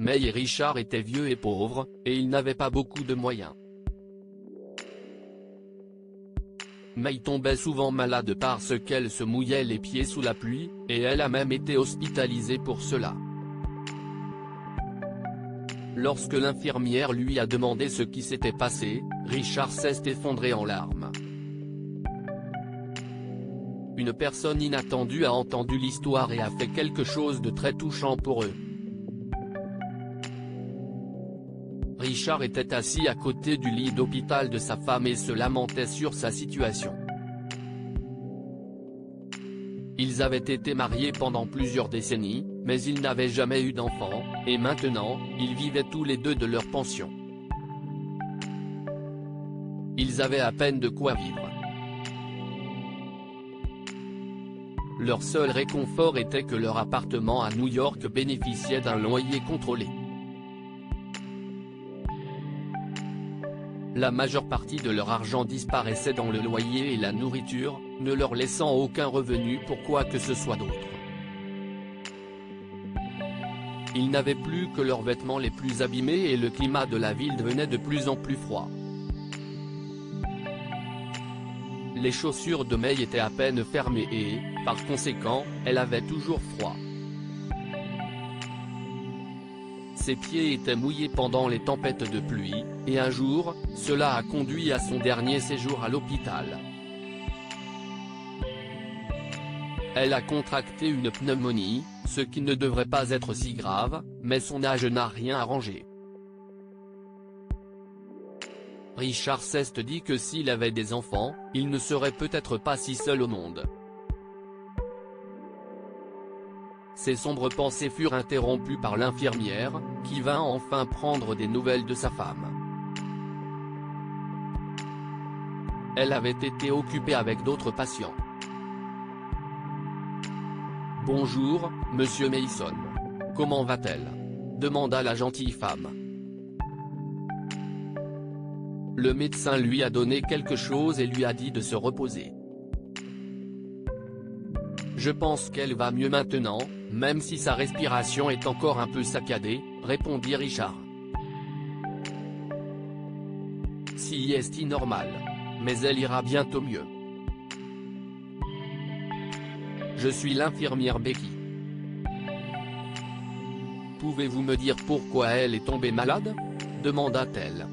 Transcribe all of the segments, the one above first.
May et Richard étaient vieux et pauvres, et ils n'avaient pas beaucoup de moyens. May tombait souvent malade parce qu'elle se mouillait les pieds sous la pluie, et elle a même été hospitalisée pour cela. Lorsque l'infirmière lui a demandé ce qui s'était passé, Richard s'est effondré en larmes. Une personne inattendue a entendu l'histoire et a fait quelque chose de très touchant pour eux. Richard était assis à côté du lit d'hôpital de sa femme et se lamentait sur sa situation. Ils avaient été mariés pendant plusieurs décennies, mais ils n'avaient jamais eu d'enfant, et maintenant, ils vivaient tous les deux de leur pension. Ils avaient à peine de quoi vivre. Leur seul réconfort était que leur appartement à New York bénéficiait d'un loyer contrôlé. La majeure partie de leur argent disparaissait dans le loyer et la nourriture, ne leur laissant aucun revenu pour quoi que ce soit d'autre. Ils n'avaient plus que leurs vêtements les plus abîmés et le climat de la ville devenait de plus en plus froid. Les chaussures de May étaient à peine fermées et, par conséquent, elle avait toujours froid. Ses pieds étaient mouillés pendant les tempêtes de pluie, et un jour, cela a conduit à son dernier séjour à l'hôpital. Elle a contracté une pneumonie, ce qui ne devrait pas être si grave, mais son âge n'a rien arrangé. Richard s'est dit que s'il avait des enfants, il ne serait peut-être pas si seul au monde. Ses sombres pensées furent interrompues par l'infirmière, qui vint enfin prendre des nouvelles de sa femme. Elle avait été occupée avec d'autres patients. « Bonjour, monsieur Mason. Comment va-t-elle » demanda la gentille femme. Le médecin lui a donné quelque chose et lui a dit de se reposer. « Je pense qu'elle va mieux maintenant, même si sa respiration est encore un peu saccadée, » répondit Richard. « Si est normal. Mais elle ira bientôt mieux. Je suis l'infirmière Becky. Pouvez-vous me dire pourquoi elle est tombée malade » demanda-t-elle.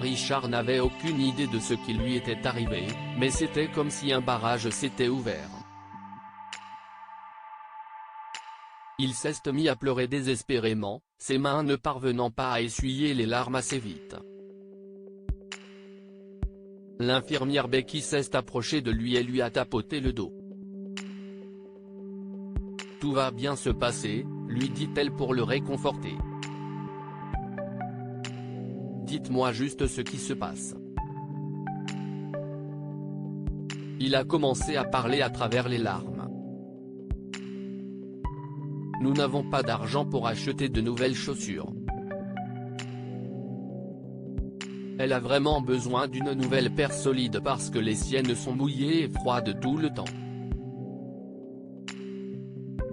Richard n'avait aucune idée de ce qui lui était arrivé, mais c'était comme si un barrage s'était ouvert. Il s'est mis à pleurer désespérément, ses mains ne parvenant pas à essuyer les larmes assez vite. L'infirmière Becky s'est approchée de lui et lui a tapoté le dos. « Tout va bien se passer », lui dit-elle pour le réconforter. « Dites-moi juste ce qui se passe. » Il a commencé à parler à travers les larmes. « Nous n'avons pas d'argent pour acheter de nouvelles chaussures. Elle a vraiment besoin d'une nouvelle paire solide parce que les siennes sont mouillées et froides tout le temps. »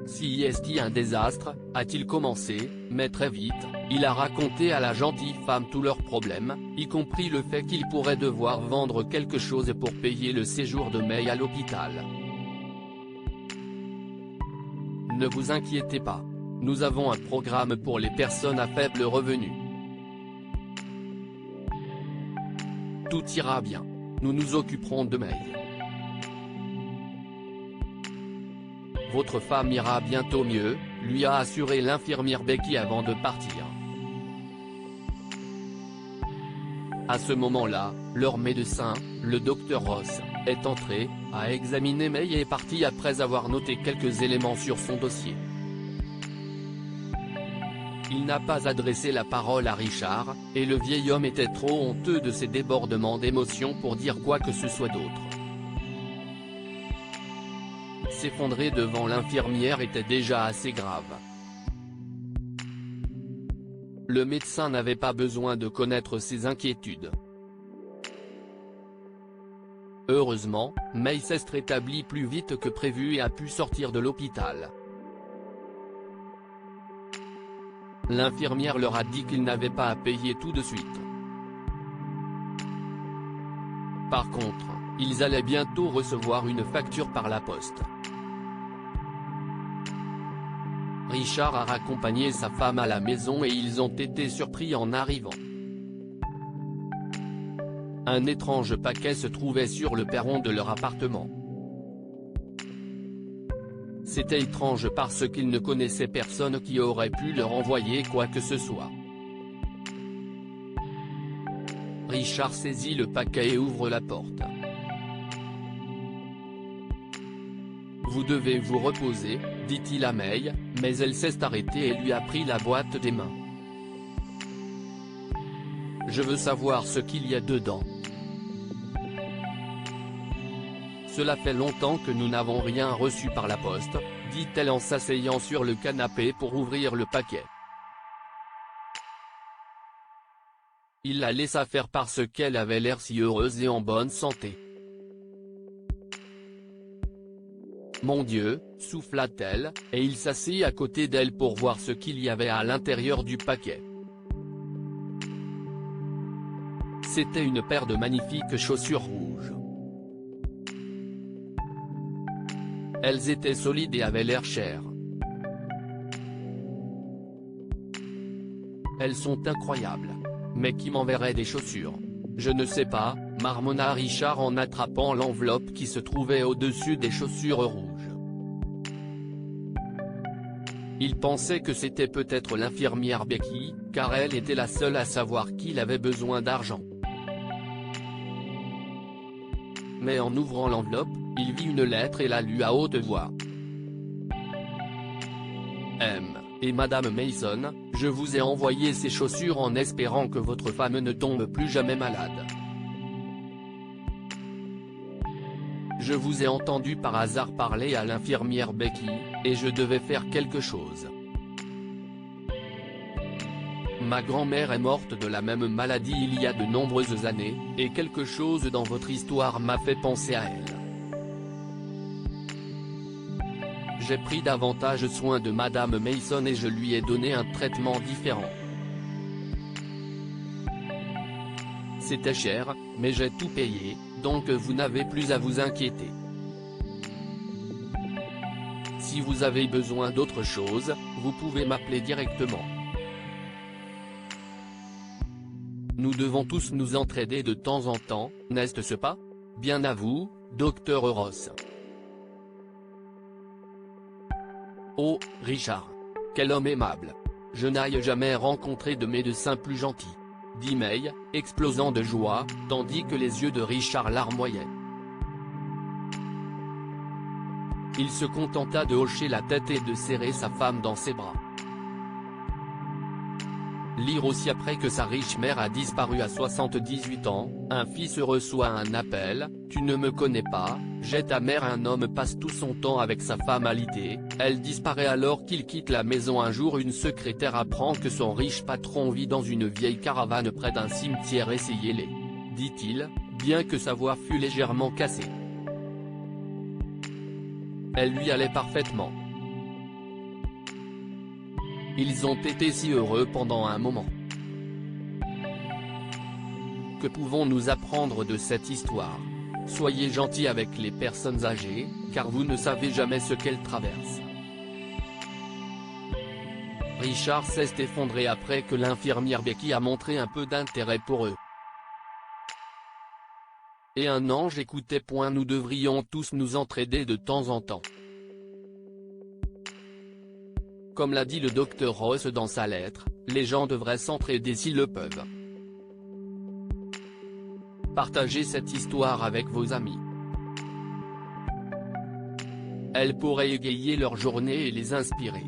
Si est un désastre, a-t-il commencé, mais très vite, il a raconté à la gentille femme tous leurs problèmes, y compris le fait qu'il pourrait devoir vendre quelque chose pour payer le séjour de May à l'hôpital. « Ne vous inquiétez pas. Nous avons un programme pour les personnes à faible revenu. Tout ira bien. Nous nous occuperons de May. Votre femme ira bientôt mieux, » lui a assuré l'infirmière Becky avant de partir. À ce moment-là, leur médecin, le docteur Ross, est entré, a examiné May et est parti après avoir noté quelques éléments sur son dossier. Il n'a pas adressé la parole à Richard, et le vieil homme était trop honteux de ses débordements d'émotions pour dire quoi que ce soit d'autre. S'effondrer devant l'infirmière était déjà assez grave. Le médecin n'avait pas besoin de connaître ses inquiétudes. Heureusement, May s'est rétablie plus vite que prévu et a pu sortir de l'hôpital. L'infirmière leur a dit qu'ils n'avaient pas à payer tout de suite. Par contre, ils allaient bientôt recevoir une facture par la poste. Richard a raccompagné sa femme à la maison et ils ont été surpris en arrivant. Un étrange paquet se trouvait sur le perron de leur appartement. C'était étrange parce qu'ils ne connaissaient personne qui aurait pu leur envoyer quoi que ce soit. Richard saisit le paquet et ouvre la porte. « Vous devez vous reposer », dit-il à May, mais elle s'est arrêtée et lui a pris la boîte des mains. « Je veux savoir ce qu'il y a dedans. Cela fait longtemps que nous n'avons rien reçu par la poste, » dit-elle en s'asseyant sur le canapé pour ouvrir le paquet. Il la laissa faire parce qu'elle avait l'air si heureuse et en bonne santé. « Mon Dieu », souffla-t-elle, et il s'assit à côté d'elle pour voir ce qu'il y avait à l'intérieur du paquet. C'était une paire de magnifiques chaussures rouges. Elles étaient solides et avaient l'air chères. « Elles sont incroyables. Mais qui m'enverrait des chaussures ? Je ne sais pas », marmonna Richard en attrapant l'enveloppe qui se trouvait au-dessus des chaussures rouges. Il pensait que c'était peut-être l'infirmière Becky, car elle était la seule à savoir qu'il avait besoin d'argent. Mais en ouvrant l'enveloppe, il vit une lettre et la lut à haute voix. M. Et Madame Mason, je vous ai envoyé ces chaussures en espérant que votre femme ne tombe plus jamais malade. Je vous ai entendu par hasard parler à l'infirmière Becky, et je devais faire quelque chose. Ma grand-mère est morte de la même maladie il y a de nombreuses années, et quelque chose dans votre histoire m'a fait penser à elle. J'ai pris davantage soin de Madame Mason et je lui ai donné un traitement différent. C'était cher, mais j'ai tout payé, donc vous n'avez plus à vous inquiéter. Si vous avez besoin d'autre chose, vous pouvez m'appeler directement. Nous devons tous nous entraider de temps en temps, n'est-ce pas? Bien à vous, Dr Ross. Oh, Richard. Quel homme aimable. Je n'aille jamais rencontré de médecin plus gentil, dit May, explosant de joie, tandis que les yeux de Richard larmoyaient. Il se contenta de hocher la tête et de serrer sa femme dans ses bras. Lire aussi après que sa riche mère a disparu à 78 ans, un fils reçoit un appel, tu ne me connais pas, j'ai ta mère. Un homme passe tout son temps avec sa femme alitée, elle disparaît alors qu'il quitte la maison. Un jour une secrétaire apprend que son riche patron vit dans une vieille caravane près d'un cimetière. Essayez-les, dit-il, bien que sa voix fût légèrement cassée. Elle lui allait parfaitement. Ils ont été si heureux pendant un moment. Que pouvons-nous apprendre de cette histoire? Soyez gentils avec les personnes âgées, car vous ne savez jamais ce qu'elles traversent. Richard s'est effondré après que l'infirmière Becky a montré un peu d'intérêt pour eux. Et un ange écoutait. Nous devrions tous nous entraider de temps en temps. Comme l'a dit le Dr Ross dans sa lettre, les gens devraient s'entraider s'ils le peuvent. Partagez cette histoire avec vos amis. Elle pourrait égayer leur journée et les inspirer.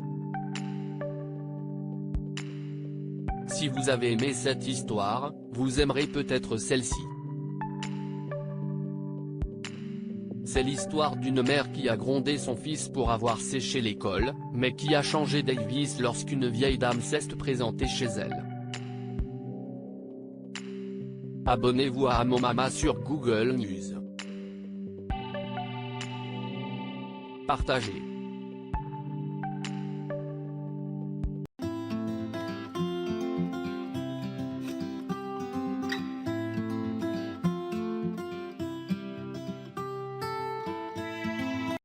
Si vous avez aimé cette histoire, vous aimerez peut-être celle-ci. C'est l'histoire d'une mère qui a grondé son fils pour avoir séché l'école, mais qui a changé d'avis lorsqu'une vieille dame s'est présentée chez elle. Abonnez-vous à Amomama sur Google News. Partagez.